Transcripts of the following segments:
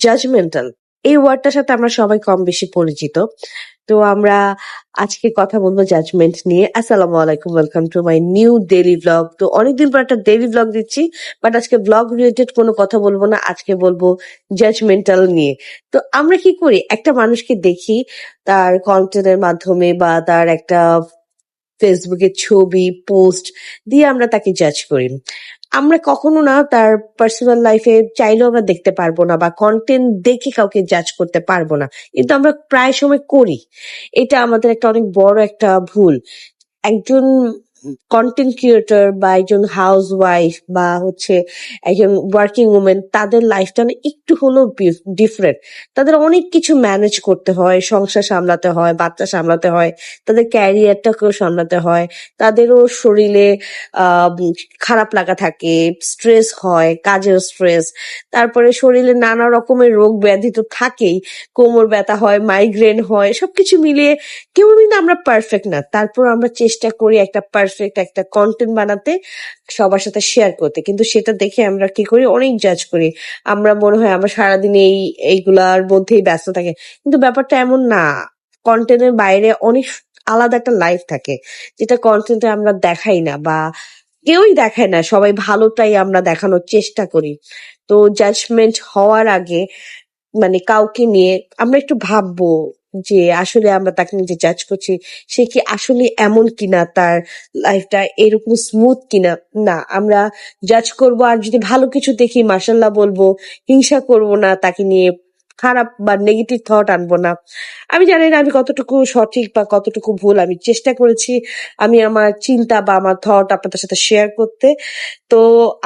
Judgmental এই ওয়ার্ডটার সাথে আমরা সবাই কম বেশি পরিচিত। তো আমরা আজকে কথা বলবো জাজমেন্ট নিয়ে। আসসালামু আলাইকুম, welcome to my new daily blog. তো অনেকদিন পর একটা ডেইলি ব্লগ দিচ্ছি, বাট আজকে ব্লগ রিলেটেড কোনো কথা বলবো না, আজকে বলবো জাজমেন্টাল নিয়ে। তো আমরা কি করি, একটা মানুষকে দেখি তার কন্টেন্টের মাধ্যমে বা তার একটা ফেসবুকে ছবি পোস্ট দিয়ে আমরা তাকে জাজ করি। আমরা কখনো না তার পার্সোনাল লাইফে চাইলেও আমরা দেখতে পারবো না, বা কন্টেন্ট দেখে কাউকে জাজ করতে পারবো না, কিন্তু আমরা প্রায় সময় করি। এটা আমাদের একটা অনেক বড় একটা ভুল। একজন কন্টেন্ট ক্রিয়েটর বা একজন হাউস ওয়াইফ বা একজন ওয়ার্কিং উমেন, তাদের লাইফটা না একটু হলেও ডিফারেন্ট। তাদের অনেক কিছু ম্যানেজ করতে হয়, সংসার সামলাতে হয়, বাচ্চা সামলাতে হয়, তাদের ক্যারিয়ারটাকেও সামলাতে হয়, তাদেরও শরীরে খারাপ লাগা থাকে, স্ট্রেস হয়, কাজের স্ট্রেস, তারপরে শরীরে নানা রকমের রোগ ব্যাধি তো থাকেই, কোমর ব্যথা হয়, মাইগ্রেন হয়, সবকিছু মিলিয়ে কেউ কিন্তু আমরা পারফেক্ট না। তারপর আমরা চেষ্টা করি একটা পারফেক্ট একটা কন্টেন্ট বানাতে, সবার সাথে শেয়ার করতে, কিন্তু সেটা দেখে আমরা কি করি, অনেক জাজ করি। আমরা মনে হয় আমরা সারাদিন এইগুলার মধ্যেই ব্যস্ত থাকি, কিন্তু ব্যাপারটা এমন না। কন্টেন্টের বাইরে অনেক আলাদা একটা লাইফ থাকে, যেটা কন্টেন্টে আমরা দেখাই না বা কেউই দেখায় না। সবাই ভালোটাই আমরা দেখানোর চেষ্টা করি। তো জাজমেন্ট হওয়ার আগে, মানে কাউকে নিয়ে আমরা একটু ভাববো যে আসলে আমরা তাকে নিয়ে যে জাজ করছি, সে কি আসলে এমন কিনা, তার লাইফটা এরকম স্মুথ কিনা। না, আমরা জাজ করব, আর যদি ভালো কিছু দেখি মাশাল্লাহ বলবো, হিংসা করব না, তাকে নিয়ে খারাপ বা নেগেটিভ থট আনবো না। আমি জানি না আমি কতটুকু সঠিক বা কতটুকু ভুল, আমি চেষ্টা করেছি আমি আমার চিন্তা বা আমার থট আপনাদের সাথে শেয়ার করতে। তো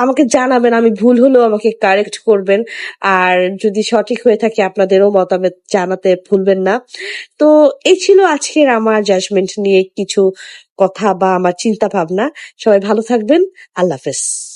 আমাকে জানাবেন, আমি ভুল হলেও আমাকে কারেক্ট করবেন, আর যদি সঠিক হয়ে থাকে আপনাদেরও মতামত জানাতে ভুলবেন না। তো এই ছিল আজকের আমার জাজমেন্ট নিয়ে কিছু কথা বা আমার চিন্তা ভাবনা। সবাই ভালো থাকবেন। আল্লাহ হাফেজ।